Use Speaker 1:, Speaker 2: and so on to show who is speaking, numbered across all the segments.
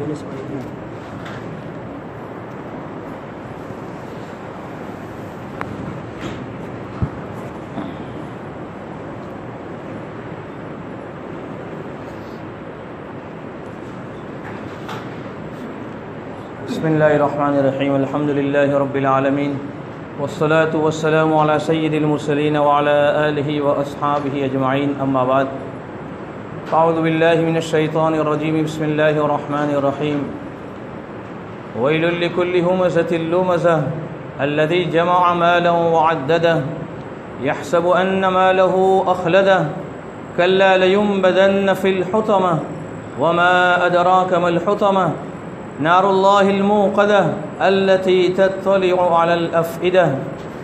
Speaker 1: بسم اللہ الرحمن الرحیم الحمد للہ رب العالمین والصلاة والسلام علی سید المرسلین وعلی آلہ واصحابہ اجمعین اما بعد اعوذ باللہ من الشیطان الرجیم بسم اللہ الرحمن الرحیم ویل لکل ہمزۃ لمزہ الذی جمع مالا وعددہ یحسب ان ماله اخلدہ کلا لینبذن فی الحطمہ وما ادراک ما الحطمہ نار الله الموقدة التي تطلع على الأفئدة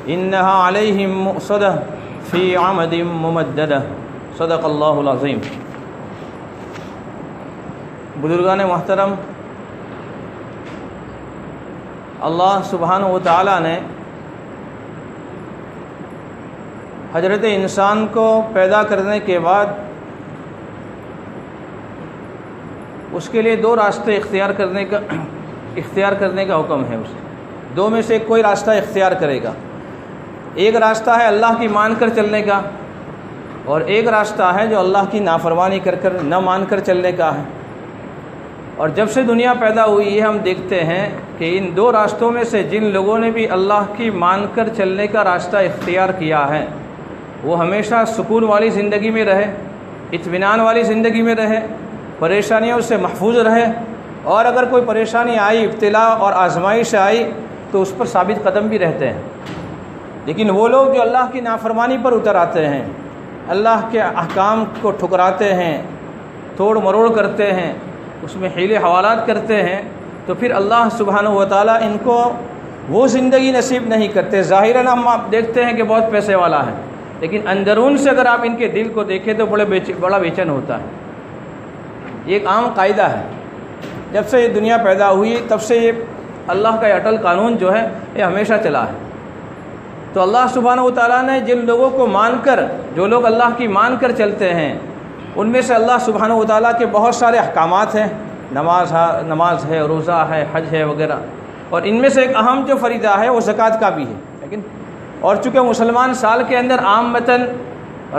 Speaker 1: إنها عليهم مؤصدة في عمد ممددة صدق اللہ العظیم۔ بزرگان محترم، اللہ سبحانہ و تعالیٰ نے حضرت انسان کو پیدا کرنے کے بعد اس کے لیے دو راستے اختیار کرنے کا حکم ہے۔ اسے دو میں سے کوئی راستہ اختیار کرے گا۔ ایک راستہ ہے اللہ کی مان کر چلنے کا، اور ایک راستہ ہے جو اللہ کی نافرمانی کر نہ مان کر چلنے کا ہے۔ اور جب سے دنیا پیدا ہوئی ہے ہم دیکھتے ہیں کہ ان دو راستوں میں سے جن لوگوں نے بھی اللہ کی مان کر چلنے کا راستہ اختیار کیا ہے وہ ہمیشہ سکون والی زندگی میں رہے، اطمینان والی زندگی میں رہے، پریشانیوں سے محفوظ رہے، اور اگر کوئی پریشانی آئی، ابتلا اور آزمائش آئی تو اس پر ثابت قدم بھی رہتے ہیں۔ لیکن وہ لوگ جو اللہ کی نافرمانی پر اتر آتے ہیں، اللہ کے احکام کو ٹھکراتے ہیں، توڑ مروڑ کرتے ہیں، اس میں حیلے حوالات کرتے ہیں، تو پھر اللہ سبحانہ و تعالیٰ ان کو وہ زندگی نصیب نہیں کرتے۔ ظاہراً ہم آپ دیکھتے ہیں کہ بہت پیسے والا ہے، لیکن اندرون سے اگر آپ ان کے دل کو دیکھیں تو بڑا بے چین ہوتا ہے۔ یہ ایک عام قاعدہ ہے، جب سے یہ دنیا پیدا ہوئی تب سے یہ اللہ کا اٹل قانون جو ہے یہ ہمیشہ چلا ہے۔ تو اللہ سبحانہ و تعالیٰ نے جن لوگوں کو مان کر، جو لوگ اللہ کی مان کر چلتے ہیں، ان میں سے اللہ سبحانہ و تعالیٰ کے بہت سارے احکامات ہیں، نماز ہے، روزہ ہے، حج ہے وغیرہ، اور ان میں سے ایک اہم جو فریضہ ہے وہ زکوٰۃ کا بھی ہے۔ لیکن اور چونکہ مسلمان سال کے اندر عامتاً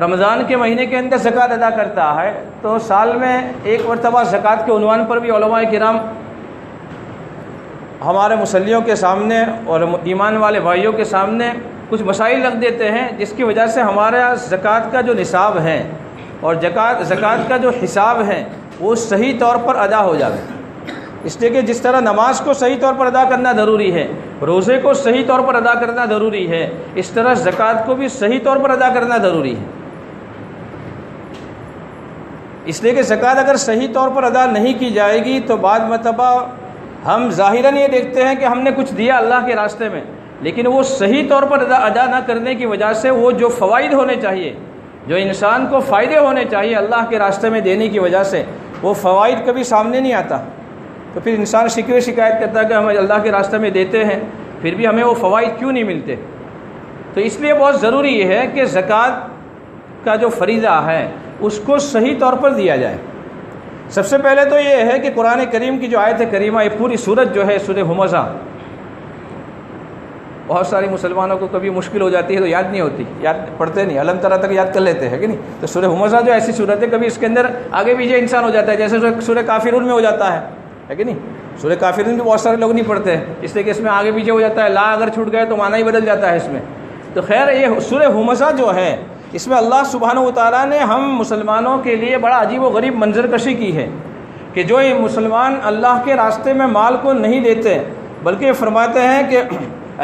Speaker 1: رمضان کے مہینے کے اندر زکوٰۃ ادا کرتا ہے، تو سال میں ایک مرتبہ زکوٰۃ کے عنوان پر بھی علماء کرام ہمارے مسلیوں کے سامنے اور ایمان والے بھائیوں کے سامنے کچھ مسائل رکھ دیتے ہیں، جس کی وجہ سے ہمارا زکوٰۃ کا جو نصاب ہے اور زکوٰۃ کا جو حساب ہے وہ صحیح طور پر ادا ہو جائے۔ اس لیے کہ جس طرح نماز کو صحیح طور پر ادا کرنا ضروری ہے، روزے کو صحیح طور پر ادا کرنا ضروری ہے، اس طرح زکوٰۃ کو بھی صحیح طور پر ادا کرنا ضروری ہے۔ اس لیے کہ زکوٰۃ اگر صحیح طور پر ادا نہیں کی جائے گی تو بعض مرتبہ ہم ظاہراً یہ دیکھتے ہیں کہ ہم نے کچھ دیا اللہ کے راستے میں، لیکن وہ صحیح طور پر ادا نہ کرنے کی وجہ سے وہ جو فوائد ہونے چاہیے، جو انسان کو فائدے ہونے چاہیے اللہ کے راستے میں دینے کی وجہ سے، وہ فوائد کبھی سامنے نہیں آتا۔ تو پھر انسان شکایت کرتا ہے کہ ہم اللہ کے راستے میں دیتے ہیں پھر بھی ہمیں وہ فوائد کیوں نہیں ملتے۔ تو اس لیے بہت ضروری یہ ہے کہ زکوٰۃ کا جو فریضہ ہے اس کو صحیح طور پر دیا جائے۔ سب سے پہلے تو یہ ہے کہ قرآن کریم کی جو آیت کریمہ، یہ پوری سورت جو ہے سورہ ہمزہ، بہت ساری مسلمانوں کو کبھی مشکل ہو جاتی ہے تو یاد نہیں ہوتی، یاد پڑھتے نہیں، علم ترا تک یاد کر لیتے ہیں کہ نہیں۔ تو سورہ ہمزہ جو ایسی صورت ہے کبھی اس کے اندر آگے پیچھے انسان ہو جاتا ہے، جیسے سورہ کافرون میں ہو جاتا ہے کہ نہیں۔ سورہ کافرون بھی بہت سارے لوگ نہیں پڑھتے اس لیے کہ اس میں آگے پیچھے ہو جاتا ہے، لا اگر چھوٹ گئے تو معنی ہی بدل جاتا ہے اس میں۔ تو خیر، یہ سورہ ہمزہ جو ہے اس میں اللہ سبحانہ و تعالیٰ نے ہم مسلمانوں کے لیے بڑا عجیب و غریب منظر کشی کی ہے کہ جو یہ مسلمان اللہ کے راستے میں مال کو نہیں دیتے، بلکہ فرماتے ہیں کہ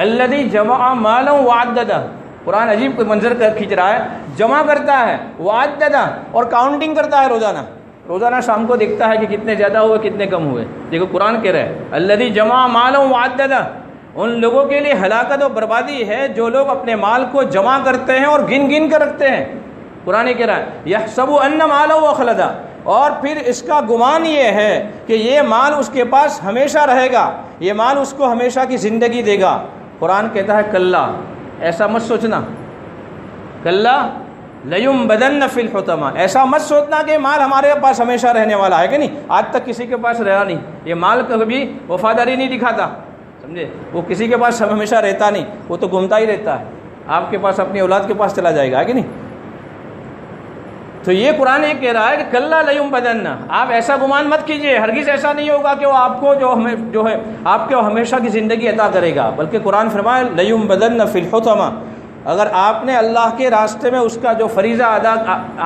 Speaker 1: الذی جمع مالا وعددہ۔ قرآن عجیب منظر کھینچ رہا ہے، جمع کرتا ہے، وعددہ، اور کاؤنٹنگ کرتا ہے روزانہ شام کو دیکھتا ہے کہ کتنے زیادہ ہوئے کتنے کم ہوئے۔ دیکھو قرآن کہہ رہا ہے الذی جمع مالا وعددہ، ان لوگوں کے لیے ہلاکت و بربادی ہے جو لوگ اپنے مال کو جمع کرتے ہیں اور گن کر رکھتے ہیں۔ قرآن کہہ رہا ہے یحسب ان مالہ اخلدہ، اور پھر اس کا گمان یہ ہے کہ یہ مال اس کے پاس ہمیشہ رہے گا، یہ مال اس کو ہمیشہ کی زندگی دے گا۔ قرآن کہتا ہے کلا، ایسا مت سوچنا، کلا لَيُنبَذَنَّ فِي الْحُطَمَةِ، ایسا مت سوچنا کہ مال ہمارے پاس ہمیشہ رہنے والا ہے کہ نہیں، آج تک کسی کے پاس رہا نہیں، یہ مال کبھی وفاداری نہیں دکھاتا، سمجھے، وہ کسی کے پاس ہمیشہ رہتا نہیں، وہ تو گھومتا ہی رہتا ہے، آپ کے پاس اپنی اولاد کے پاس چلا جائے گا کہ نہیں۔ تو یہ قرآن یہ کہہ رہا ہے کہ کلّا لَيُنبَذَنَّ، آپ ایسا گمان مت کیجئے، ہرگز ایسا نہیں ہوگا کہ وہ آپ کو جو ہے آپ کو ہمیشہ کی زندگی عطا کرے گا، بلکہ قرآن فرمائے لَيُنبَذَنَّ فِي الْحُطَمَةِ، اگر آپ نے اللہ کے راستے میں اس کا جو فریضہ ادا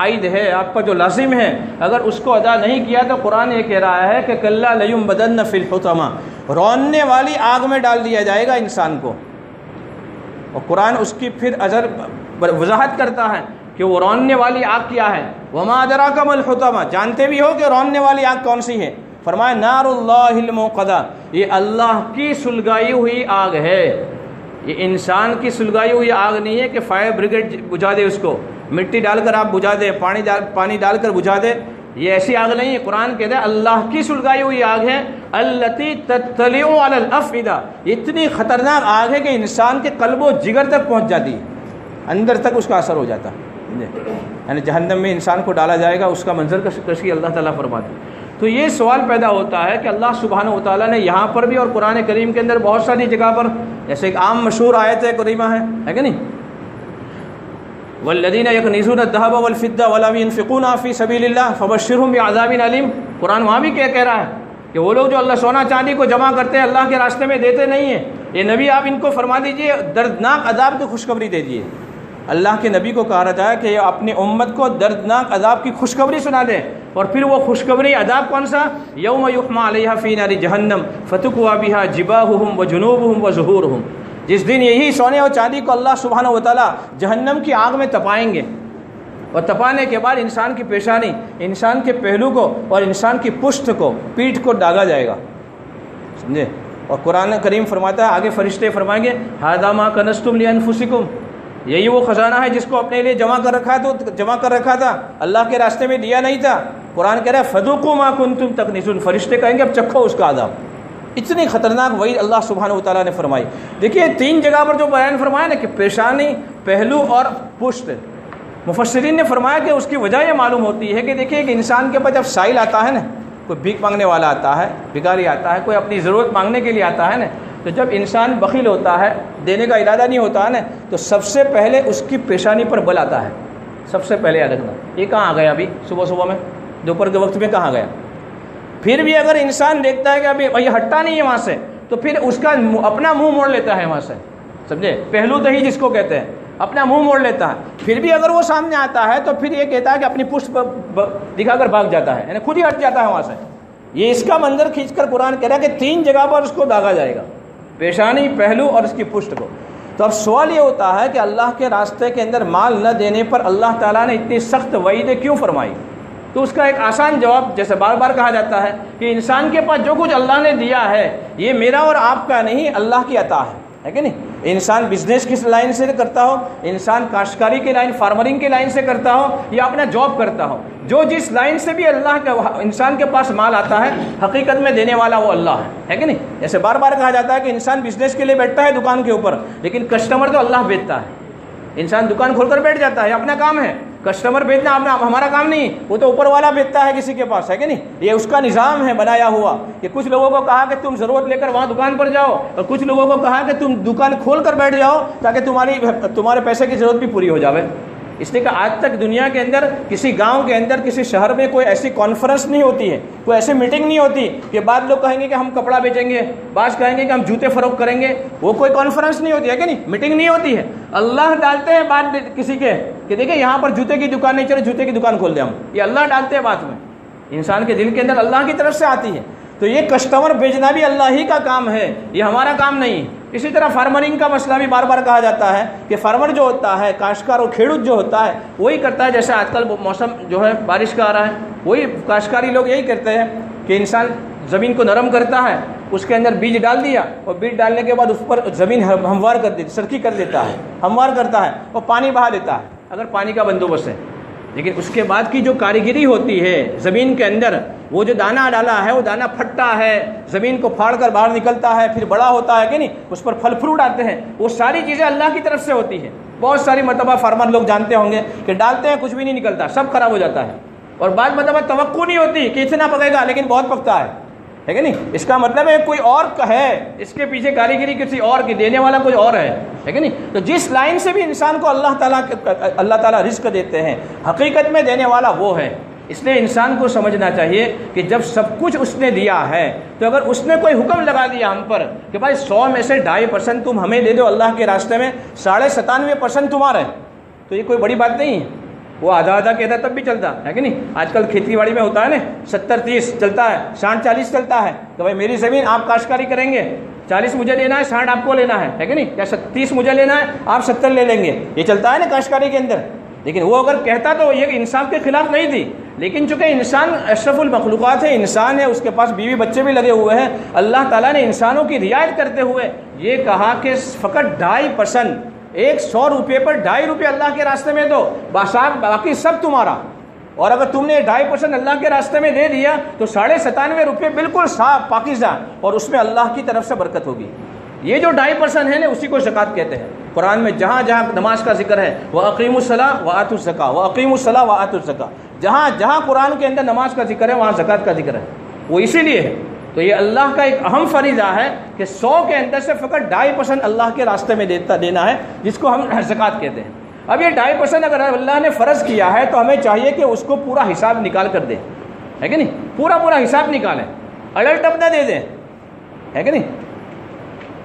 Speaker 1: عائد ہے، آپ کا جو لازم ہے، اگر اس کو ادا نہیں کیا تو قرآن یہ کہہ رہا ہے کہ کلّا لَيُنبَذَنَّ فِي الْحُطَمَةِ، روننے والی آگ میں ڈال دیا جائے گا انسان کو۔ اور قرآن اس کی پھر وضاحت کرتا ہے کہ وہ روننے والی آگ کیا ہے، وَمَا أَدْرَاكَ مَا الْحُطَمَةُ، جانتے بھی ہو کہ روننے والی آگ کون سی ہے، فرمایا نار اللہ الموقدہ، یہ اللہ کی سلگائی ہوئی آگ ہے، یہ انسان کی سلگائی ہوئی آگ نہیں ہے کہ فائر بریگیڈ بجھا دے، اس کو مٹی ڈال کر آپ بجھا دے، پانی ڈال کر بجھا دے، یہ ایسی آگ نہیں ہے۔ قرآن کہتا ہے اللہ کی سلگائی ہوئی آگ ہے، التی تطلع علی الافئدہ، اتنی خطرناک آگ ہے کہ انسان کے قلب و جگر تک پہنچ جاتی ہے، اندر تک اس کا اثر ہو جاتا ہے، یعنی جہنم میں انسان کو ڈالا جائے گا، اس کا منظر کشی اللہ تعالیٰ فرماتے ہیں۔ تو یہ سوال پیدا ہوتا ہے کہ اللہ سبحانہ و تعالیٰ نے یہاں پر بھی اور قرآن کریم کے اندر بہت ساری جگہ پر، جیسے ایک عام مشہور آیت کریمہ ہے کہ نہیں، والذین یکنزون الذهب والفضة ولا ينفقونها فی سبیل اللہ فبشرهم بعذاب علیم، قرآن وہاں بھی کہہ رہا ہے کہ وہ لوگ جو اللہ سونا چاندی کو جمع کرتے ہیں، اللہ کے راستے میں دیتے نہیں ہیں، یہ نبی آپ ان کو فرما دیجئے دردناک عذاب کی خوشخبری دے دیجئے۔ اللہ کے نبی کو کہا رہا ہے کہ اپنی امت کو دردناک عذاب کی خوشخبری سنا دیں، اور پھر وہ خوشخبری عذاب کون سا، یوم یحمى علیہا فی نار جہنم فتکوی بہا جباہہم وجنوبہم وظہورہم، جس دن یہی سونے اور چاندی کو اللہ سبحانہ و تعالیٰ جہنم کی آگ میں تپائیں گے، اور تپانے کے بعد انسان کی پیشانی، انسان کے پہلو کو اور انسان کی پشت کو، پیٹھ کو داغا جائے گا، سمجھے۔ اور قرآن کریم فرماتا ہے، آگے فرشتے فرمائیں گے ھذا ما کنزتم لانفسکم، یہی وہ خزانہ ہے جس کو اپنے لیے جمع کر رکھا تھا، اللہ کے راستے میں دیا نہیں تھا۔ قرآن کہہ رہا ہے فذوقوا ما کنتم تکنزون، فرشتے کہیں گے اب چکھو اس کا عذاب۔ اتنی خطرناک وعید اللہ سبحانہ و تعالیٰ نے فرمائی۔ دیکھیے تین جگہ پر جو بیان فرمایا نا کہ پیشانی، پہلو اور پشت، مفسرین نے فرمایا کہ اس کی وجہ یہ معلوم ہوتی ہے کہ دیکھیے کہ انسان کے پاس جب سائل آتا ہے نا، کوئی بھیک مانگنے والا آتا ہے، بھکاری آتا ہے، کوئی اپنی ضرورت مانگنے کے لیے آتا ہے نا، تو جب انسان بخیل ہوتا ہے، دینے کا ارادہ نہیں ہوتا ہے نا، تو سب سے پہلے اس کی پیشانی پر بل آتا ہے، سب سے پہلے یاد رکھنا۔ یہ کہاں آ گیا ابھی صبح میں، دوپہر کے وقت میں کہاں گیا؟ پھر بھی اگر انسان دیکھتا ہے کہ ابھی یہ ہٹتا نہیں ہے وہاں سے، تو پھر اس کا اپنا منہ موڑ لیتا ہے وہاں سے، سمجھے، پہلو دہی جس کو کہتے ہیں، اپنا منہ موڑ لیتا ہے۔ پھر بھی اگر وہ سامنے آتا ہے تو پھر یہ کہتا ہے کہ اپنی پشت دکھا کر بھاگ جاتا ہے، یعنی خود ہی ہٹ جاتا ہے وہاں سے۔ یہ اس کا منظر کھینچ کر قرآن کہہ رہا ہے کہ تین جگہ پر اس کو داغا جائے گا، پیشانی، پہلو اور اس کی پشت کو۔ تو اب سوال یہ ہوتا ہے کہ اللہ کے راستے کے اندر مال نہ دینے پر اللہ تعالیٰ نے اتنی سخت وعیدیں کیوں فرمائی؟ تو اس کا ایک آسان جواب، جیسے بار بار کہا جاتا ہے کہ انسان کے پاس جو کچھ اللہ نے دیا ہے یہ میرا اور آپ کا نہیں، اللہ کی عطا ہے کہ نہیں؟ انسان بزنس کس لائن سے کرتا ہو، انسان کاشتکاری کے لائن، فارمرنگ کے لائن سے کرتا ہو یا اپنا جاب کرتا ہو، جو جس لائن سے بھی اللہ کا انسان کے پاس مال آتا ہے، حقیقت میں دینے والا وہ اللہ ہے کہ نہیں؟ جیسے بار بار کہا جاتا ہے کہ انسان بزنس کے لیے بیٹھتا ہے دکان کے اوپر، لیکن کسٹمر تو اللہ بیچتا ہے۔ انسان دکان کھول کر بیٹھ جاتا ہے، اپنا کام ہے، کسٹمر بیچنا اپنا، ہمارا کام نہیں، وہ تو اوپر والا بیچتا ہے کسی کے پاس، ہے کہ نہیں؟ یہ اس کا نظام ہے بنایا ہوا کہ کچھ لوگوں کو کہا کہ تم ضرورت لے کر وہاں دکان پر جاؤ، اور کچھ لوگوں کو کہا کہ تم دکان کھول کر بیٹھ جاؤ تاکہ تمہارے پیسے کی ضرورت بھی پوری ہو جاوے۔ اس لیے کہ آج تک دنیا کے اندر کسی گاؤں کے اندر، کسی شہر میں کوئی ایسی کانفرنس نہیں ہوتی ہے، کوئی ایسی میٹنگ نہیں ہوتی کہ بعض لوگ کہیں گے کہ ہم کپڑا بیچیں گے، بعض کہیں گے کہ ہم جوتے فروخت کریں گے، وہ کوئی کانفرنس نہیں ہوتی ہے کہ نہیں، میٹنگ نہیں ہوتی ہے۔ اللہ ڈالتے ہیں بات کسی کے کہ دیکھیں یہاں پر جوتے کی دکان نہیں، چلو جوتے کی دکان کھول دیں ہم، یہ اللہ ڈالتے ہیں بات میں، انسان کے دل کے اندر اللہ کی طرف سے آتی ہے۔ تو یہ کسٹمر بیچنا بھی اللہ ہی کا کام ہے، یہ ہمارا کام نہیں۔ اسی طرح فارمرنگ کا مسئلہ بھی بار بار کہا جاتا ہے کہ فارمر جو ہوتا ہے، کاشتکار اور کھیڑوت جو ہوتا ہے، وہی کرتا ہے، جیسے آج کل موسم جو ہے بارش کا آ رہا ہے، وہی کاشتکاری لوگ یہی کرتے ہیں کہ انسان زمین کو نرم کرتا ہے، اس کے اندر بیج ڈال دیا، اور بیج ڈالنے کے بعد اس پر زمین ہموار کر دیتی، سرخی کر دیتا ہے، ہموار کرتا ہے اور پانی بہا دیتا ہے، اگر پانی کا بندوبست ہے۔ لیکن اس کے بعد کی جو کاریگری ہوتی ہے زمین کے اندر، وہ جو دانہ ڈالا ہے وہ دانہ پھٹتا ہے، زمین کو پھاڑ کر باہر نکلتا ہے، پھر بڑا ہوتا ہے کہ نہیں، اس پر پھل فروٹ آتے ہیں، وہ ساری چیزیں اللہ کی طرف سے ہوتی ہیں۔ بہت ساری مرتبہ فارمر لوگ جانتے ہوں گے کہ ڈالتے ہیں کچھ بھی نہیں نکلتا، سب خراب ہو جاتا ہے، اور بعض مرتبہ توقع نہیں ہوتی کہ اتنا پکے گا لیکن بہت پکتا ہے کہ نہیں۔ اس کا مطلب ہے کوئی اور ہے، اس کے پیچھے کاریگری کسی اور کی، دینے والا کوئی اور ہے کہ نہیں۔ تو جس لائن سے بھی انسان کو اللہ تعالیٰ رزق دیتے ہیں، حقیقت میں دینے والا وہ ہے۔ اس لیے انسان کو سمجھنا چاہیے کہ جب سب کچھ اس نے دیا ہے، تو اگر اس نے کوئی حکم لگا دیا ہم پر کہ بھائی 100 میں سے 2.5% تم ہمیں دے دو اللہ کے راستے میں، 97.5% تمہارا ہے، تو یہ کوئی بڑی بات نہیں ہے۔ وہ آدھا کہتا تب بھی چلتا ہے کہ نہیں۔ آج کل کھیتی باڑی میں ہوتا ہے نا 70-30 چلتا ہے، 60-40 چلتا ہے کہ بھائی میری زمین آپ کاشتکاری کریں گے، 40 مجھے لینا ہے، 60 آپ کو لینا ہے کہ نہیں، یا 30 مجھے لینا ہے، آپ 70 لے لیں گے، یہ چلتا ہے نا کاشتکاری کے اندر۔ لیکن وہ اگر کہتا تو یہ انصاف کے خلاف نہیں تھی، لیکن چونکہ انسان اشرف المخلوقات ہے، انسان ہے، اس کے پاس بیوی بچے بھی لگے ہوئے ہیں، اللہ تعالیٰ نے انسانوں کی رعایت کرتے ہوئے یہ کہا کہ فقط 2.5%، 100 روپے پر 2.5 روپے اللہ کے راستے میں دو، باقی سب تمہارا۔ اور اگر تم نے 2.5% اللہ کے راستے میں دے دیا تو 97.5 روپے بالکل صاف پاکیزہ، اور اس میں اللہ کی طرف سے برکت ہوگی۔ یہ جو 2.5% ہے نا، اسی کو زکوٰۃ کہتے ہیں۔ قرآن میں جہاں جہاں نماز کا ذکر ہے، وَأَقِيمُوا الصَّلَاةَ وَآتُوا الزَّكَاةَ وَأَقِيمُوا الصَّلَاةَ وَآتُوا الزَّكَاةَ، جہاں جہاں قرآن کے اندر نماز کا ذکر ہے وہاں زکوٰۃ کا ذکر ہے، وہ اسی لیے ہے۔ تو یہ اللہ کا ایک اہم فریضہ ہے کہ 100 کے اندر سے فقط 2.5% اللہ کے راستے میں دینا ہے، جس کو ہم زکوٰۃ کہتے ہیں۔ اب یہ 2.5% اگر اللہ نے فرض کیا ہے تو ہمیں چاہیے کہ اس کو پورا حساب نکال کر دیں، ہے کہ نہیں، پورا حساب نکالیں، الٹ اپ نہ دے دیں، ہے کہ نہیں۔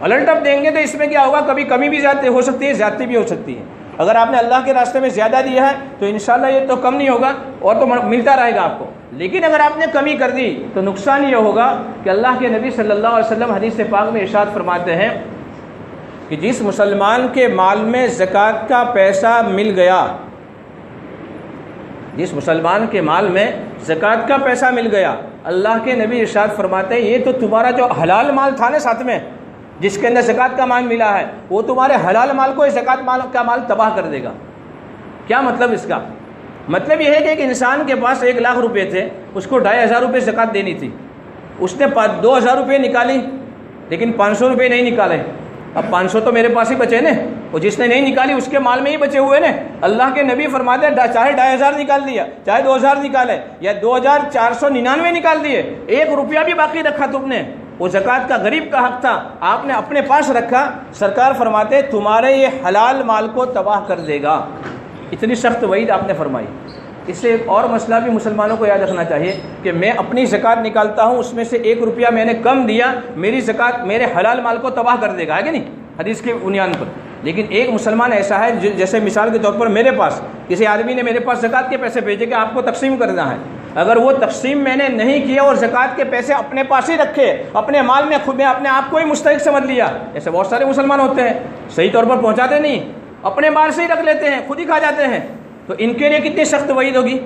Speaker 1: الٹ اپ دیں گے تو اس میں کیا ہوگا، کبھی کمی بھی زیادتی ہو سکتی ہے، زیادتی بھی ہو سکتی ہے۔ اگر آپ نے اللہ کے راستے میں زیادہ دیا ہے تو انشاءاللہ یہ تو کم نہیں ہوگا اور تو ملتا رہے گا آپ کو، لیکن اگر آپ نے کمی کر دی تو نقصان یہ ہوگا کہ اللہ کے نبی صلی اللہ علیہ وسلم حدیث پاک میں ارشاد فرماتے ہیں کہ جس مسلمان کے مال میں زکوٰۃ کا پیسہ مل گیا، جس مسلمان کے مال میں زکوٰۃ کا پیسہ مل گیا، اللہ کے نبی ارشاد فرماتے ہیں یہ تو تمہارا جو حلال مال تھا نا ساتھ میں، جس کے اندر زکوٰۃ کا مال ملا ہے، وہ تمہارے حلال مال کو زکوٰۃ کا مال تباہ کر دے گا۔ کیا مطلب اس کا؟ مطلب یہ ہے کہ ایک انسان کے پاس 1 لاکھ روپے تھے، اس کو 2,500 روپے زکوٰۃ دینی تھی، اس نے 2,000 روپے نکالی لیکن 500 روپے نہیں نکالے۔ اب 500 تو میرے پاس ہی بچے نا، اور جس نے نہیں نکالی اس کے مال میں ہی بچے ہوئے نا۔ اللہ کے نبی فرماتے ہیں چاہے 2,500 نکال دیا، چاہے 2,000 نکالے، یا 2,499 نکال دیے، 1 روپیہ بھی باقی رکھا تم نے، وہ زکوٰۃ کا غریب کا حق تھا، آپ نے اپنے پاس رکھا، سرکار فرماتے تمہارے یہ حلال مال کو تباہ کر دے گا۔ اتنی سخت وعید آپ نے فرمائی۔ اس سے ایک اور مسئلہ بھی مسلمانوں کو یاد رکھنا چاہیے کہ میں اپنی زکوٰۃ نکالتا ہوں، اس میں سے 1 روپیہ میں نے کم دیا، میری زکوٰۃ میرے حلال مال کو تباہ کر دے گا، ہے کہ نہیں، حدیث کی بنیاد پر۔ لیکن ایک مسلمان ایسا ہے جیسے مثال کے طور پر میرے پاس کسی آدمی نے میرے پاس زکوٰۃ کے پیسے بھیجے کہ آپ کو تقسیم کرنا ہے، اگر وہ تقسیم میں نے نہیں کیا اور زکوٰۃ کے پیسے اپنے پاس ہی رکھے، اپنے مال میں خود میں اپنے آپ کو ہی مستحق سمجھ لیا، ایسے بہت سارے مسلمان ہوتے ہیں، صحیح طور پر پہنچاتے نہیں، اپنے مال سے ہی رکھ لیتے ہیں، خود ہی کھا جاتے ہیں، تو ان کے لیے کتنی سخت وعید ہوگی۔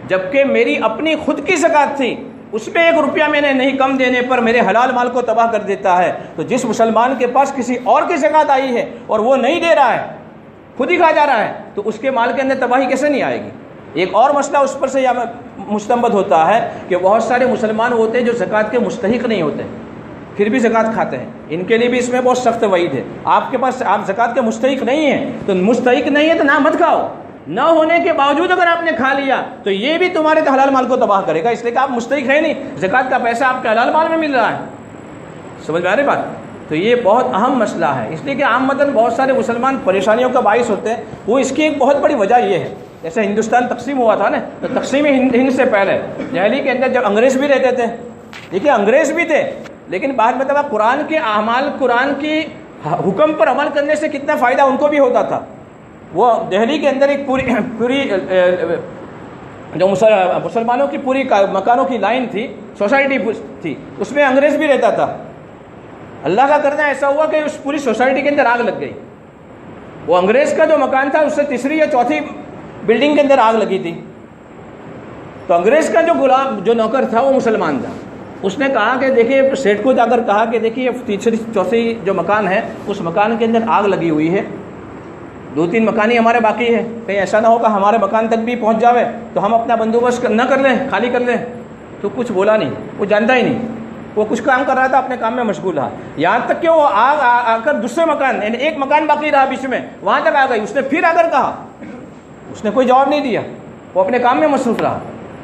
Speaker 1: جبکہ میری اپنی خود کی زکوٰۃ تھی، اس میں 1 روپیہ میں نے نہیں کم دینے پر میرے حلال مال کو تباہ کر دیتا ہے، تو جس مسلمان کے پاس کسی اور کی زکوٰۃ آئی ہے اور وہ نہیں دے رہا ہے، خود ہی کھا جا رہا ہے، تو اس کے مال کے اندر تباہی کیسے نہیں آئے گی۔ ایک اور مسئلہ اس پر سے مستنبط ہوتا ہے کہ بہت سارے مسلمان ہوتے ہیں جو زکوٰۃ کے مستحق نہیں ہوتے، پھر بھی زکوٰۃ کھاتے ہیں، ان کے لیے بھی اس میں بہت سخت وعید ہے۔ آپ کے پاس آپ زکوٰۃ کے مستحق نہیں ہیں، تو مستحق نہیں ہے تو نہ مت کھاؤ، نہ ہونے کے باوجود اگر آپ نے کھا لیا تو یہ بھی تمہارے حلال مال کو تباہ کرے گا، اس لیے کہ آپ مستحق ہے نہیں، زکوٰۃ کا پیسہ آپ کے حلال مال میں مل رہا ہے۔ سمجھ میں آ رہی بات؟ تو یہ بہت اہم مسئلہ ہے، اس لیے کہ عامةً بہت سارے مسلمان پریشانیوں کا باعث ہوتے ہیں۔ وہ اس کی ایک بہت بڑی وجہ یہ ہے، جیسے ہندوستان تقسیم ہوا تھا نا، تو تقسیم ہند سے پہلے دہلی کے اندر جب انگریز بھی رہتے تھے، دیکھیے انگریز بھی تھے، لیکن بعد میں قرآن کے اعمال، قرآن کی حکم پر عمل کرنے سے کتنا فائدہ ان کو بھی ہوتا تھا۔ وہ دہلی کے اندر ایک پوری جو مسلمانوں کی پوری مکانوں کی لائن تھی، سوسائٹی تھی، اس میں انگریز بھی رہتا تھا۔ اللہ کا کرنا ایسا ہوا کہ اس پوری سوسائٹی کے اندر آگ لگ گئی۔ وہ انگریز کا جو مکان تھا اس سے 3 یا 4 بلڈنگ کے اندر آگ لگی تھی، تو انگریز کا جو غلام جو نوکر تھا وہ مسلمان تھا، اس نے کہا کہ دیکھیے سیٹ کو جا کر کہا کہ دیکھیے 3 4 جو مکان ہے اس مکان کے اندر آگ لگی ہوئی ہے، 2-3 مکان ہی ہمارے باقی ہے، کہیں ایسا نہ ہو کہ ہمارے مکان تک بھی پہنچ جاوے تو ہم اپنا بندوبست نہ کر لیں، خالی کر لیں. تو کچھ بولا نہیں، وہ جانتا ہی نہیں، وہ کچھ کام کر رہا تھا، اپنے کام میں مشغول رہا. یہاں تک کہ وہ آ کر دوسرے مکان، یعنی ایک مکان باقی رہا بیچ میں، وہاں تک آ گئی. اس نے پھر آ کر کہا، اس نے کوئی جواب نہیں دیا، وہ اپنے کام میں مصروف رہا.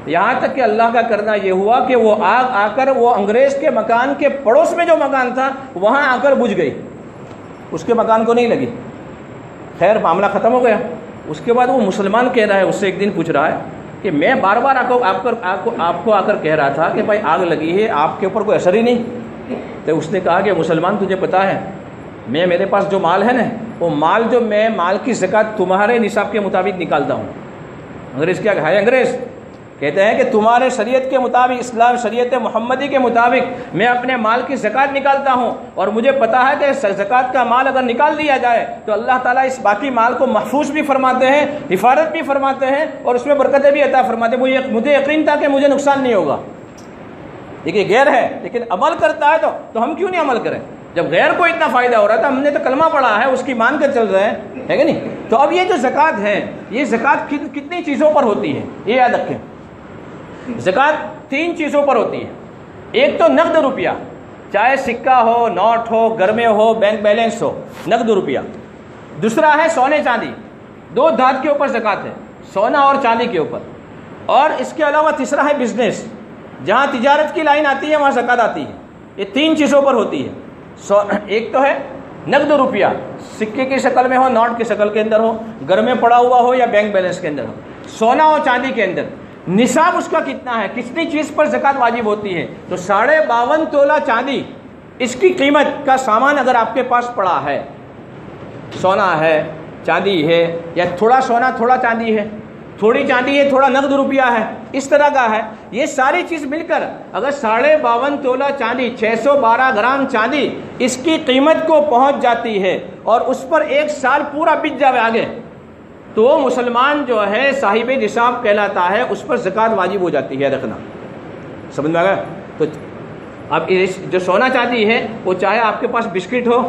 Speaker 1: یہاں تک کہ اللہ کا کرنا یہ ہوا کہ وہ آگ آ کر وہ انگریز کے مکان کے پڑوس میں جو مکان تھا وہاں آ کر بجھ گئی، اس کے مکان کو نہیں لگی. خیر معاملہ ختم ہو گیا. اس کے بعد وہ مسلمان کہہ رہا ہے، اس سے ایک دن پوچھ رہا ہے کہ میں بار بار آپ کو آ کر کہہ رہا تھا کہ بھائی آگ لگی ہے، آپ کے اوپر کوئی اثر ہی نہیں. تو اس نے کہا کہ مسلمان تجھے پتا ہے میرے پاس جو مال ہے نا، وہ مال جو میں مال کی زکوٰۃ تمہارے نصاب کے مطابق نکالتا ہوں. انگریز کیا ہے؟ انگریز کہتے ہیں کہ تمہارے شریعت کے مطابق، اسلام شریعت محمدی کے مطابق میں اپنے مال کی زکوٰۃ نکالتا ہوں، اور مجھے پتا ہے کہ زکوٰۃ کا مال اگر نکال دیا جائے تو اللہ تعالیٰ اس باقی مال کو محفوظ بھی فرماتے ہیں، حفاظت بھی فرماتے ہیں، اور اس میں برکتیں بھی عطا فرماتے ہیں. مجھے یقین تھا کہ مجھے نقصان نہیں ہوگا. دیکھیے غیر ہے لیکن عمل کرتا ہے تو ہم کیوں نہیں عمل کریں؟ جب غیر کو اتنا فائدہ ہو رہا تھا، ہم نے تو کلمہ پڑھا ہے، اس کی مان کر چل رہے ہیں، ہے کہ نہیں؟ تو اب یہ جو زکوٰۃ ہے، یہ زکوٰۃ کتنی چیزوں پر ہوتی ہے یہ یاد رکھیں. زکوٰۃ 3 چیزوں پر ہوتی ہے. ایک تو نقد روپیہ، چاہے سکہ ہو، نوٹ ہو، گھر میں ہو، بینک بیلنس ہو، نقد روپیہ. دوسرا ہے سونے چاندی، 2 دھات کے اوپر زکوٰۃ ہے، سونا اور چاندی کے اوپر. اور اس کے علاوہ تیسرا ہے بزنس، جہاں تجارت کی لائن آتی ہے وہاں زکوٰۃ آتی ہے. یہ 3 چیزوں پر ہوتی ہے. ایک تو ہے نقد روپیہ، سکے کی شکل میں ہو، نوٹ کی شکل کے اندر ہو، گھر میں پڑا ہوا ہو یا بینک بیلنس کے اندر ہو. سونا اور چاندی کے اندر نصاب اس کا کتنا ہے، کتنی چیز پر زکوٰۃ واجب ہوتی ہے؟ تو 52.5 تولہ چاندی، اس کی قیمت کا سامان اگر آپ کے پاس پڑا ہے، سونا ہے، چاندی ہے، یا تھوڑا سونا تھوڑا چاندی ہے، تھوڑی چاندی ہے تھوڑا نقد روپیہ ہے، اس طرح کا ہے، یہ ساری چیز مل کر اگر 52.5 تولہ چاندی، 612 گرام چاندی اس کی قیمت کو پہنچ جاتی ہے، اور اس پر 1 سال پورا بیت جاوے آگے، تو وہ مسلمان جو ہے صاحب نصاب کہلاتا ہے، اس پر زکوٰۃ واجب ہو جاتی ہے رکھنا. سمجھ میں آ گیا؟ تو اب جو سونا چاندی ہے وہ چاہے آپ کے پاس بسکٹ ہو،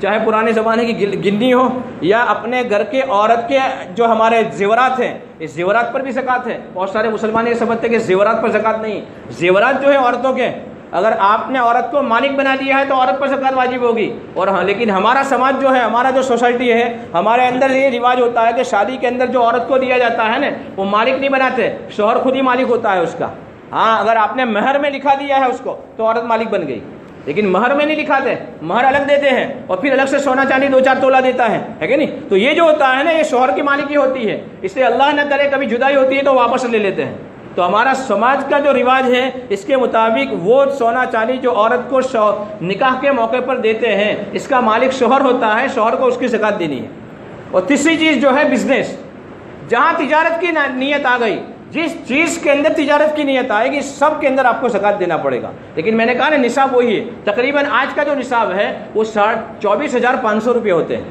Speaker 1: چاہے پرانے زمانے کی گنی ہو، یا اپنے گھر کے عورت کے جو ہمارے زیورات ہیں، اس زیورات پر بھی زکوٰۃ ہے. بہت سارے مسلمان یہ سمجھتے ہیں کہ زیورات پر زکوٰۃ نہیں. زیورات جو ہیں عورتوں کے، اگر آپ نے عورت کو مالک بنا دیا ہے تو عورت پر زکوٰۃ واجب ہوگی. اور ہاں، لیکن ہمارا سماج جو ہے، ہمارا جو سوسائٹی ہے، ہمارے اندر یہ رواج ہوتا ہے کہ شادی کے اندر جو عورت کو دیا جاتا ہے نا، وہ مالک نہیں بناتے، شوہر خود ہی مالک ہوتا ہے اس کا. ہاں، اگر آپ نے مہر میں لکھا دیا ہے اس کو تو عورت مالک بن گئی، لیکن مہر میں نہیں لکھاتے، مہر الگ دیتے ہیں اور پھر الگ سے سونا چاندی 2-4 تولہ دیتا ہے کہ نہیں؟ تو یہ جو ہوتا ہے نا، یہ شوہر کی مالکی ہوتی ہے. اس لیے اللہ نہ کرے کبھی جدائی ہوتی ہے تو واپس لے لیتے ہیں. تو ہمارا سماج کا جو رواج ہے، اس کے مطابق وہ سونا چاندی جو عورت کو نکاح کے موقع پر دیتے ہیں، اس کا مالک شوہر ہوتا ہے، شوہر کو اس کی زکوٰۃ دینی ہے. اور تیسری چیز جو ہے بزنس، جہاں تجارت کی نیت آ گئی، جس چیز کے اندر تجارت کی نیت آئے گی سب کے اندر آپ کو زکوٰۃ دینا پڑے گا. لیکن میں نے کہا نا نصاب وہی ہے. تقریباً آج کا جو نصاب ہے وہ 24,500 روپے ہوتے ہیں.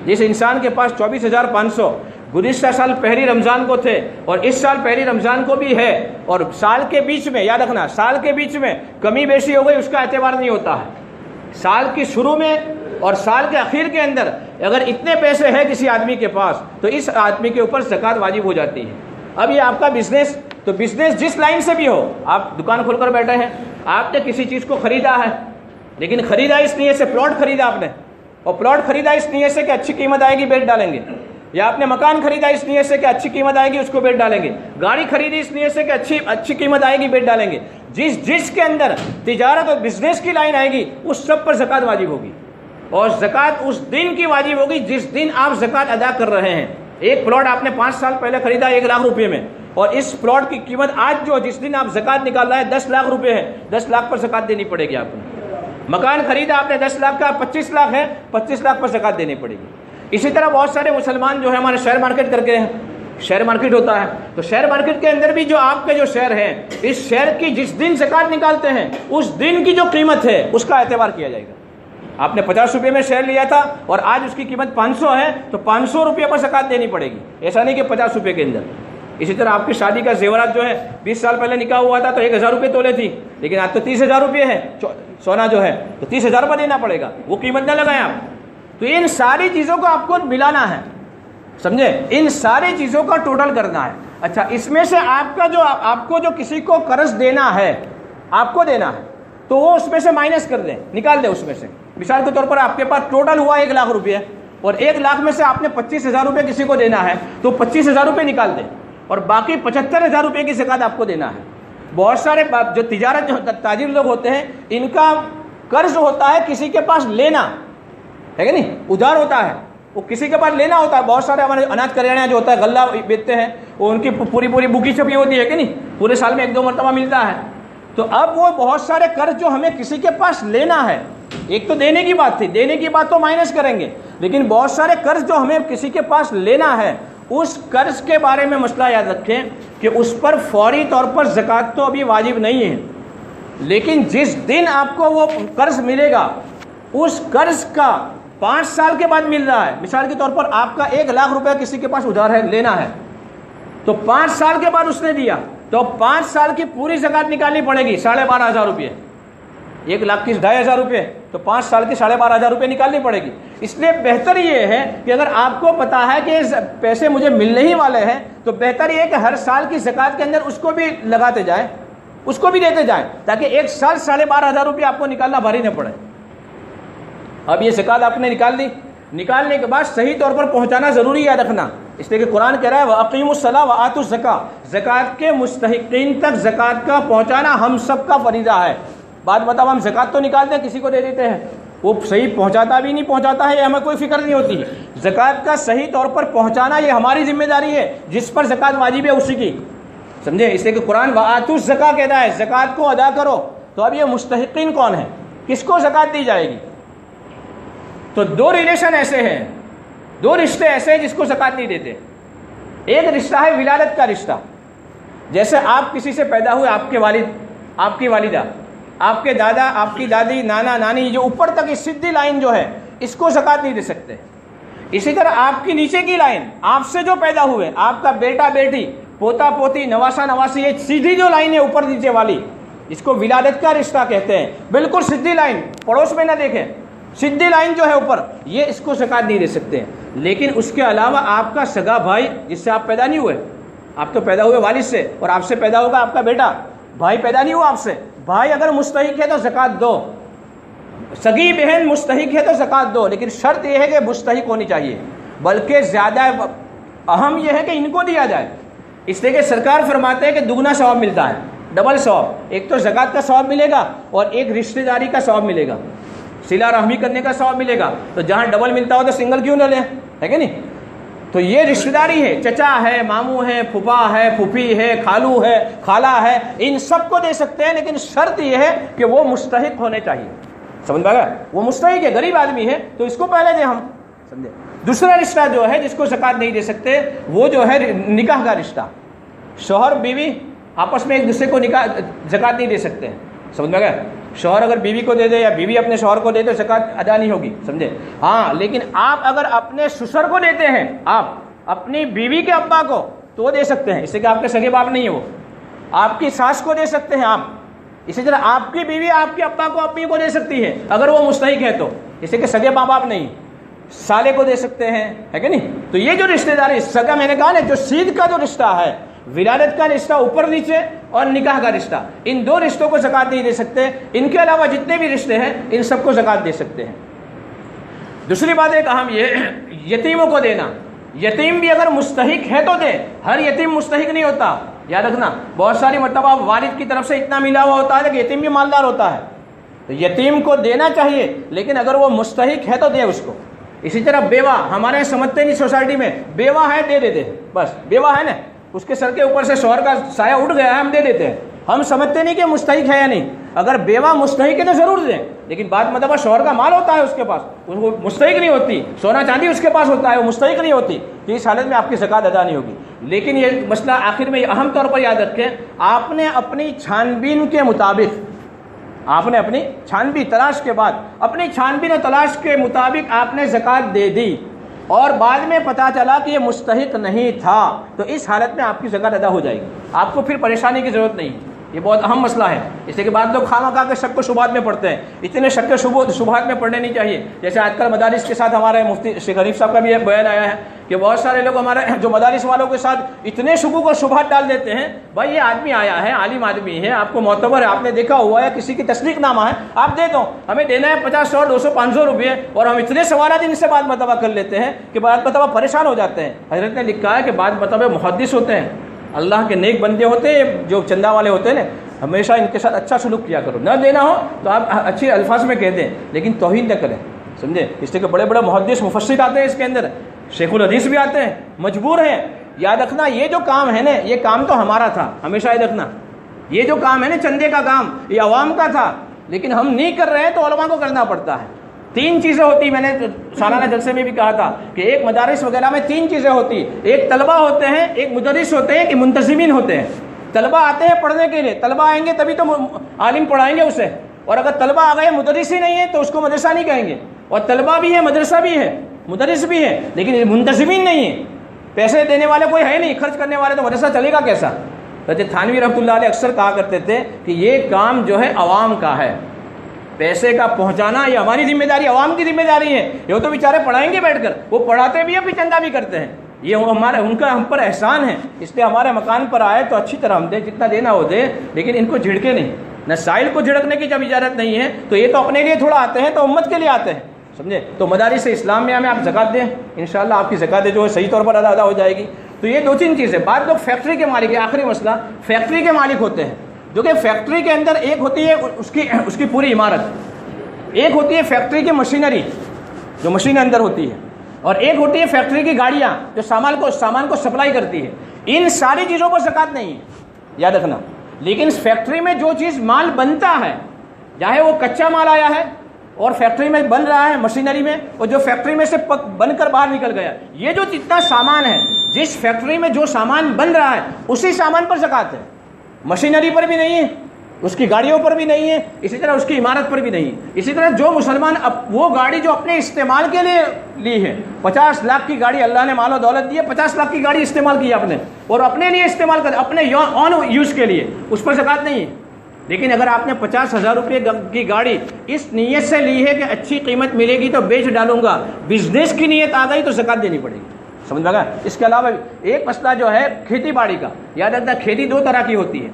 Speaker 1: جس انسان کے پاس 24,500 گزشتہ سال پہلی رمضان کو تھے اور اس سال پہلی رمضان کو بھی ہے، اور سال کے بیچ میں یاد رکھنا، سال کے بیچ میں کمی بیشی ہو گئی اس کا اعتبار نہیں ہوتا ہے. سال کی شروع میں اور سال کے آخر کے اندر اگر اتنے پیسے ہیں کسی آدمی کے پاس تو اس آدمی کے اوپر زکوٰۃ واجب ہو جاتی ہے. اب یہ آپ کا بزنس، تو بزنس جس لائن سے بھی ہو، آپ دکان کھول کر بیٹھے ہیں، آپ نے کسی چیز کو خریدا ہے، لیکن خریدا اس نیت سے، پلاٹ خریدا آپ نے، اور پلاٹ خریدا اس نیت سے کہ اچھی قیمت آئے گی بیچ ڈالیں گے، یا آپ نے مکان خریدا اس نیت سے کہ اچھی قیمت آئے گی اس کو بیچ ڈالیں گے، گاڑی خریدی اس نیت سے کہ اچھی قیمت آئے گی بیچ ڈالیں گے. جس کے اندر تجارت اور بزنس کی لائن آئے گی اس سب پر زکوٰۃ واجب ہوگی. اور زکوٰۃ اس دن کی واجب ہوگی جس دن آپ زکوٰۃ ادا کر رہے ہیں. ایک پلاٹ آپ نے 5 سال پہلے خریدا 1 لاکھ روپے میں، اور اس پلاٹ کی قیمت آج جو جس دن آپ زکوٰۃ نکال رہے ہیں 10 لاکھ روپے ہے، 10 لاکھ پر زکوٰۃ دینی پڑے گی آپ کو. مکان خریدا آپ نے 10 لاکھ کا، 25 لاکھ ہے، 25 لاکھ پر زکوٰۃ دینی پڑے گی. اسی طرح بہت سارے مسلمان جو ہے ہمارے شیئر مارکیٹ کر کے ہیں، شیئر مارکیٹ ہوتا ہے، تو شیئر مارکیٹ کے اندر بھی جو آپ کے جو شیئر ہیں، اس شیئر کی جس دن زکوٰۃ نکالتے ہیں اس دن کی جو قیمت ہے اس کا اعتبار کیا جائے گا. آپ نے 50 روپے میں شیئر لیا تھا اور آج اس کی قیمت 500 ہے تو 500 روپے پر زکوٰۃ دینی پڑے گی، ایسا نہیں کہ 50 روپے کے اندر. اسی طرح آپ کی شادی کا زیورات جو ہے 20 سال پہلے نکاح ہوا تھا تو 1,000 روپے تولے تھی، لیکن آج تو 30,000 روپے ہے سونا جو ہے، تو 30,000 روپے دینا پڑے گا، وہ قیمت نہ لگائیں آپ. تو ان ساری چیزوں کو آپ کو ملانا ہے. سمجھے؟ ان ساری چیزوں کا ٹوٹل کرنا ہے۔ اچھا، اس میں سے آپ کو جو کسی کو قرض دینا ہے، آپ کو دینا ہے، تو وہ اس میں سے مائنس کر دیں، نکال دیں اس میں سے۔ مثال کے طور پر آپ کے پاس ٹوٹل ہوا 1 لاکھ روپے، اور 1 لاکھ میں سے آپ نے 25,000 روپے کسی کو دینا ہے، تو 25,000 روپے نکال دیں، اور باقی 75,000 روپے کی زکوٰۃ آپ کو دینا ہے۔ بہت سارے جو تاجر لوگ ہوتے ہیں، ان کا قرض ہوتا ہے کسی کے پاس لینا ہے کہ نہیں، ادھار ہوتا ہے، وہ کسی کے پاس لینا ہوتا ہے۔ بہت سارے ہمارے اناج کریانہ جو ہوتا ہے، غلہ بیچتے ہیں، وہ ان کی پوری بکی چھپی ہوتی ہے کہ نہیں، پورے سال میں 1-2 مرتبہ ملتا ہے۔ تو اب وہ بہت سارے قرض جو ہمیں کسی کے پاس لینا ہے، ایک تو دینے کی بات تھی، دینے کی بات تو مائنس کریں گے، لیکن بہت سارے قرض جو ہمیں کسی کے پاس لینا ہے، اس قرض کے بارے میں مسئلہ یاد رکھیں کہ اس پر فوری طور پر زکوٰۃ تو ابھی واجب نہیں ہے، لیکن جس دن آپ کو وہ قرض ملے گا، اس قرض کا 5 سال کے بعد مل رہا ہے۔ مثال کے طور پر آپ کا 1 لاکھ روپے کسی کے پاس ادھار ہے، لینا ہے، تو 5 سال کے بعد اس نے دیا، تو 5 سال کی پوری زکوٰۃ نکالنی پڑے گی، 12,500 روپے۔ 1 لاکھ کی 2,500 روپے، تو 5 سال کی 12,500 روپے نکالنی پڑے گی۔ اس لیے بہتر یہ ہے کہ اگر آپ کو پتا ہے کہ پیسے مجھے ملنے ہی والے ہیں، تو بہتر یہ ہے کہ ہر سال کی زکوٰۃ کے اندر اس کو بھی لگاتے جائیں، اس کو بھی دیتے جائیں، تاکہ 1 سال 12,500 روپے آپ کو نکالنا بھاری نہ پڑے۔ اب یہ زکوٰۃ آپ نے نکال لی، نکالنے کے بعد صحیح طور پر پہنچانا ضروری یاد رکھنا، اس لیے کہ قرآن کہہ رہا ہے وَأَقِیمُوا الصَّلَاةَ وَآتُوا الزَّکَاةَ، زکوٰۃ کے مستحقین تک زکوٰۃ کا پہنچانا ہم سب کا فریضہ ہے۔ بات بتاؤ، ہم زکوٰۃ تو نکالتے ہیں، کسی کو دے دیتے ہیں، وہ صحیح پہنچاتا بھی نہیں پہنچاتا ہے، یہ ہمیں کوئی فکر نہیں ہوتی۔ زکوٰۃ کا صحیح طور پر پہنچانا یہ ہماری ذمہ داری ہے، جس پر زکوٰۃ واجب ہے اسی کی، سمجھے؟ اس لیے کہ قرآن وَآتُوا الزَّکَاةَ کہتا ہے زکوٰۃ کو ادا کرو۔ تو اب یہ مستحقین کون ہیں، کس کو زکوٰۃ دی جائے گی؟ تو 2 ریلیشن ایسے ہیں، 2 رشتے ایسے ہیں جس کو زکوٰۃ نہیں دیتے۔ ایک رشتہ ہے ولادت کا رشتہ، جیسے آپ کسی سے پیدا ہوئے، آپ کے والد، آپ کی والدہ، آپ کے دادا، آپ کی دادی، نانا نانی، جو اوپر تک اس سیدھی لائن جو ہے، اس کو زکوٰۃ نہیں دے سکتے۔ اسی طرح آپ کی نیچے کی لائن، آپ سے جو پیدا ہوئے، آپ کا بیٹا بیٹی، پوتا پوتی، نواسا نواسی، یہ سیدھی جو لائن ہے اوپر نیچے والی، اس کو ولادت کا رشتہ کہتے ہیں۔ بالکل سیدھی لائن، پڑوس میں نہ دیکھیں، سیدھی لائن جو ہے اوپر، یہ اس کو زکوٰۃ نہیں دے سکتے ہیں۔ لیکن اس کے علاوہ آپ کا سگا بھائی، جس سے آپ پیدا نہیں ہوئے، آپ تو پیدا ہوئے والد سے، اور آپ سے پیدا ہوگا آپ کا بیٹا، بھائی پیدا نہیں ہوا آپ سے، بھائی اگر مستحق ہے تو زکوٰۃ دو، سگی بہن مستحق ہے تو زکوٰۃ دو، لیکن شرط یہ ہے کہ مستحق ہونی چاہیے، بلکہ زیادہ اہم یہ ہے کہ ان کو دیا جائے۔ اس لیے کہ سرکار فرماتے ہیں کہ دگنا ثواب ملتا ہے، ڈبل ثواب، ایک تو زکوٰۃ کا ثواب ملے گا، اور ایک رشتہ داری کا ثواب ملے گا، صلہ رحمی کرنے کا ثواب ملے گا۔ تو جہاں ڈبل ملتا ہو تو سنگل کیوں نہ لیں، ہے کہ نہیں؟ تو یہ رشتہ داری ہے، چچا ہے، ماموں ہے، پھپھا ہے، پھوپھی ہے، خالو ہے، خالہ ہے، ان سب کو دے سکتے ہیں، لیکن شرط یہ ہے کہ وہ مستحق ہونے چاہیے۔ سمجھ پا گیا؟ وہ مستحق ہے، غریب آدمی ہے تو اس کو پہلے دیں ہم، سمجھے؟ دوسرا رشتہ جو ہے جس کو زکوٰۃ نہیں دے سکتے، وہ جو ہے نکاح کا رشتہ، شوہر بیوی آپس میں ایک دوسرے کو زکوٰۃ نہیں دے سکتے، سمجھ میں گیا؟ شوہر اگر بیوی کو دے دے یا بیوی اپنے شوہر کو دے تو زکوٰۃ ادا نہیں ہوگی، سمجھے؟ ہاں، لیکن آپ اگر اپنے سسر کو دیتے ہیں، آپ اپنی بیوی کے ابا کو، تو وہ دے سکتے ہیں، اس سے کہ آپ کے سگے باپ نہیں ہے، وہ آپ کی ساس کو دے سکتے ہیں آپ، اسی طرح آپ کی بیوی آپ کے ابا کو، امی کو دے سکتی ہے اگر وہ مستحق ہے تو، اس سے کہ سگے ماں باپ نہیں، سالے کو دے سکتے ہیں، ہے کہ نہیں؟ تو یہ جو رشتہ داری سگا، میں نے کہا نا، جو سید کا جو رشتہ ہے، ولادت کا رشتہ اوپر نیچے، اور نکاح کا رشتہ، ان 2 رشتوں کو زکوٰۃ نہیں دے سکتے۔ ان کے علاوہ جتنے بھی رشتے ہیں ان سب کو زکوٰۃ دے سکتے ہیں۔ دوسری بات ایک اہم، یہ یتیموں کو دینا، یتیم بھی اگر مستحق ہے تو دے، ہر یتیم مستحق نہیں ہوتا، یاد رکھنا۔ بہت ساری مرتبہ والد کی طرف سے اتنا ملا ہوا ہوتا ہے کہ یتیم بھی مالدار ہوتا ہے، تو یتیم کو دینا چاہیے، لیکن اگر وہ مستحق ہے تو دے اس کو۔ اسی طرح بیوہ، ہمارے سمجھتے نہیں سوسائٹی میں، بیوہ ہے دے دیتے ہیں، بس بیوہ ہے نا، اس کے سر کے اوپر سے شوہر کا سایہ اٹھ گیا ہے، ہم دے دیتے ہیں، ہم سمجھتے نہیں کہ مستحق ہے یا نہیں۔ اگر بیوہ مستحق ہے تو ضرور دیں، لیکن بات مطلب شوہر کا مال ہوتا ہے اس کے پاس، وہ مستحق نہیں ہوتی، سونا چاندی اس کے پاس ہوتا ہے، وہ مستحق نہیں ہوتی، تو اس حالت میں آپ کی زکوٰۃ ادا نہیں ہوگی۔ لیکن یہ مسئلہ آخر میں اہم طور پر یاد رکھیں، آپ نے اپنی چھان بین کے مطابق، آپ نے اپنی چھان بین تلاش کے بعد، اپنی چھان بین و تلاش کے مطابق آپ نے زکوٰۃ دے دی، اور بعد میں پتہ چلا کہ یہ مستحق نہیں تھا، تو اس حالت میں آپ کی زکوٰۃ ادا ہو جائے گی، آپ کو پھر پریشانی کی ضرورت نہیں۔ یہ بہت اہم مسئلہ ہے. اس لیے کہ بعض لوگ خواہ کے شک و شبہات میں پڑھتے ہیں. اتنے شک و شبہات میں پڑھنے نہیں چاہیے. جیسے آج کل مدارس کے ساتھ ہمارے مفتی شیخ حنیف صاحب کا بھی ایک بیان آیا ہے کہ بہت سارے لوگ ہمارے جو مدارس والوں کے ساتھ اتنے شکوک و شبہات ڈال دیتے ہیں. بھائی یہ آدمی آیا ہے، عالم آدمی ہے، آپ کو معتبر ہے، آپ نے دیکھا ہوا ہے، کسی کی تصدیق نامہ ہے، آپ دے دو. ہمیں دینا ہے 50 100 200 500 روپئے، اور ہم اتنے سوالات ان سے بعد مرتبہ کر لیتے ہیں کہ بعد مرتبہ پریشان ہو جاتے ہیں. حضرت نے لکھا ہے کہ بعد مرتبہ محدث ہوتے ہیں، اللہ کے نیک بندے ہوتے ہیں، جو چندہ والے ہوتے ہیں نا، ہمیشہ ان کے ساتھ اچھا سلوک کیا کرو. نہ دینا ہو تو آپ اچھے الفاظ میں کہہ دیں، لیکن توہین نہ کریں. سمجھے؟ اس لیے کہ بڑے بڑے محدث مفسر آتے ہیں اس کے اندر، شیخ الحدیث بھی آتے ہیں، مجبور ہیں. یاد رکھنا یہ جو کام ہے نا، یہ کام تو ہمارا تھا. ہمیشہ یاد رکھنا یہ جو کام ہے نا، چندے کا کام، یہ عوام کا تھا، لیکن ہم نہیں کر رہے ہیں تو علماء کو کرنا پڑتا ہے. 3 چیزیں ہوتی، میں نے سالانہ جلسے میں بھی کہا تھا کہ ایک مدارس وغیرہ میں 3 چیزیں ہوتی. ایک طلبہ ہوتے ہیں، ایک مدرس ہوتے ہیں، ایک منتظمین ہوتے ہیں. طلبہ آتے ہیں پڑھنے کے لیے، طلبہ آئیں گے تبھی تو عالم پڑھائیں گے اسے. اور اگر طلبہ آ گئے مدرس ہی نہیں ہے تو اس کو مدرسہ نہیں کہیں گے. اور طلبہ بھی ہے، مدرسہ بھی ہے، مدرس بھی ہے، لیکن منتظمین نہیں ہے. پیسے دینے والے کوئی ہے نہیں، خرچ کرنے والے، تو مدرسہ چلے گا کیسا؟ حضرت تھانوی رحمۃ اللہ علیہ اکثر کہا کرتے تھے کہ یہ کام جو ہے عوام کا ہے. پیسے کا پہنچانا یہ ہماری ذمہ داری، عوام کی ذمہ داری ہے. یہ تو بیچارے پڑھائیں گے بیٹھ کر، وہ پڑھاتے بھی ہیں پھر چندہ بھی کرتے ہیں. یہ ان کا ہم پر احسان ہے. اس لیے ہمارے مکان پر آئے تو اچھی طرح ہم دیں، جتنا دینا ہو دیں، لیکن ان کو جھڑکے نہیں. نہ سائل کو جھڑکنے کی جب اجازت نہیں ہے تو یہ تو اپنے لیے تھوڑا آتے ہیں تو امت کے لیے آتے ہیں. سمجھے؟ تو مدارس اسلام میں ہمیں آپ زکوٰۃ دیں، انشاءاللہ آپ کی زکوٰۃ جو ہے صحیح طور پر ادا ہو جائے گی. تو یہ 2-3 چیزیں. بعض لوگ فیکٹری کے مالک، آخری مسئلہ، فیکٹری کے مالک ہوتے ہیں، جو کہ فیکٹری کے اندر ایک ہوتی ہے اس کی پوری عمارت، ایک ہوتی ہے فیکٹری کی مشینری جو مشین اندر ہوتی ہے، اور ایک ہوتی ہے فیکٹری کی گاڑیاں جو سامان کو سپلائی کرتی ہے. ان ساری چیزوں پر زکوٰۃ نہیں ہے، یاد رکھنا. لیکن فیکٹری میں جو چیز مال بنتا ہے، چاہے وہ کچا مال آیا ہے اور فیکٹری میں بن رہا ہے مشینری میں، اور جو فیکٹری میں سے بن کر باہر نکل گیا، یہ جو جتنا سامان ہے، جس فیکٹری میں جو سامان بن رہا ہے اسی سامان پر زکوٰۃ ہے. مشینری پر بھی نہیں ہے، اس کی گاڑیوں پر بھی نہیں ہے، اسی طرح اس کی عمارت پر بھی نہیں ہے. اسی طرح جو مسلمان وہ گاڑی جو اپنے استعمال کے لیے لی ہے، 50 لاکھ کی گاڑی اللہ نے مال و دولت دی ہے، 50 لاکھ کی گاڑی استعمال کی آپ نے اور اپنے لیے استعمال کر، اپنے آن یوز کے لیے، اس پر زکوٰۃ نہیں ہے. لیکن اگر آپ نے 50,000 روپے کی گاڑی اس نیت سے لی ہے کہ اچھی قیمت ملے گی تو بیچ ڈالوں گا، بزنس کی نیت آ گئی تو زکوٰۃ دینی پڑے گی. سمجھ لگا؟ اس کے علاوہ ایک مسئلہ جو ہے کھیتی باڑی کا، یاد رکھنا کھیتی 2 طرح کی ہوتی ہے.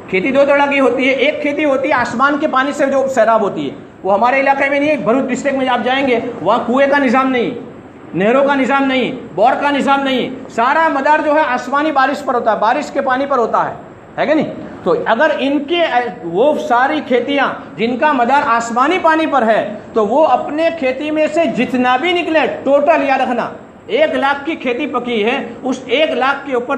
Speaker 1: کھیتی 2 طرح کی ہوتی ہے. ایک کھیتی ہوتی ہے آسمان کے پانی سے جو سیراب ہوتی ہے، وہ ہمارے علاقے میں نہیں ہے. بھروچ ڈسٹرکٹ میں آپ جائیں گے وہاں کنویں کا نظام نہیں، نہروں کا نظام نہیں، بور کا نظام نہیں. سارا مدار جو ہے آسمانی بارش پر ہوتا ہے، بارش کے پانی پر ہوتا ہے کہ نہیں؟ تو اگر ان کے وہ ساری کھیتیاں جن کا مدار آسمانی پانی پر ہے تو وہ اپنے کھیتی میں سے جتنا بھی نکلے ٹوٹل، یاد رکھنا 1 لاکھ کی کھیتی پکی ہے، اس 1 لاکھ کے اوپر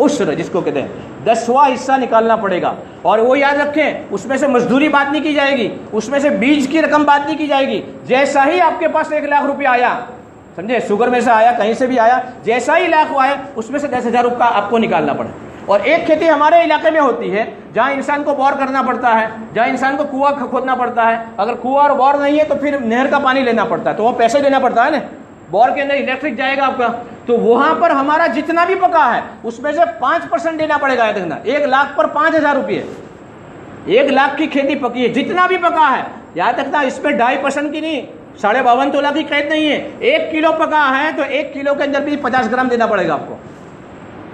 Speaker 1: عشر جس کو کہتے ہیں، 10واں حصہ نکالنا پڑے گا. اور وہ یاد رکھیں اس میں سے مزدوری بات نہیں کی جائے گی، اس میں سے بیج کی رقم بات نہیں کی جائے گی. جیسا ہی آپ کے پاس 1 لاکھ روپیہ آیا، سمجھے، شوگر میں سے آیا، کہیں سے بھی آیا، جیسا ہی لاکھ آئے اس میں سے 10,000 روپیہ آپ کو نکالنا پڑے. اور ایک کھیتی ہمارے علاقے میں ہوتی ہے جہاں انسان کو بور کرنا پڑتا ہے، جہاں انسان کو کنواں کھودنا پڑتا ہے. اگر کنواں اور بور نہیں ہے تو پھر نہر کا پانی لینا پڑتا ہے، تو وہ پیسے دینا پڑتا ہے نا. بور کے اندر الیکٹرک جائے گا آپ کا، تو وہاں پر ہمارا جتنا بھی پکا ہے اس میں سے 5% دینا پڑے گا. دیکھنا 1 لاکھ پر 5,000 روپئے، 1 لاکھ کی کھیتی پکی ہے، جتنا بھی پکا ہے. یاد رکھنا اس پہ 2.5% کی نہیں، 52.5 تولہ کی قید نہیں ہے. 1 کلو پکا ہے تو 1 کلو کے اندر بھی 50 گرام دینا پڑے گا آپ کو.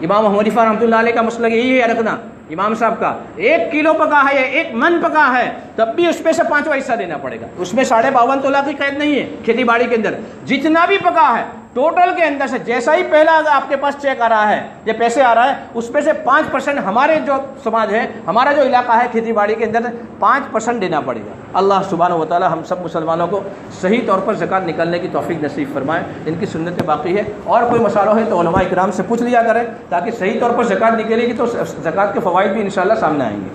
Speaker 1: امام احمد حنیفہ رحمۃ اللہ علیہ کا مسلک یہی ہے رکھنا، امام صاحب کا 1 کلو پکا ہے یا 1 من پکا ہے تب بھی اس میں سے 5واں حصہ دینا پڑے گا. اس میں 52.5 تولہ کی قید نہیں ہے. کھیتی باڑی کے اندر جتنا بھی پکا ہے ٹوٹل کے اندر سے جیسا ہی پہلا آپ کے پاس چیک آ رہا ہے یا پیسے آ رہا ہے اس میں سے 5% ہمارے جو سماج ہے، ہمارا جو علاقہ ہے کھیتی باڑی کے اندر 5% دینا پڑے گا. اللہ سبحانہ و تعالی ہم سب مسلمانوں کو صحیح طور پر زکوٰۃ نکالنے کی توفیق نصیب فرمائے. ان کی سنتیں باقی ہے، اور کوئی مسئلہ ہے تو علماء اکرام سے پوچھ لیا کریں تاکہ صحیح طور پر زکوٰۃ نکلے گی تو زکوٰۃ کے فوائد بھی انشاءاللہ سامنے آئیں گے.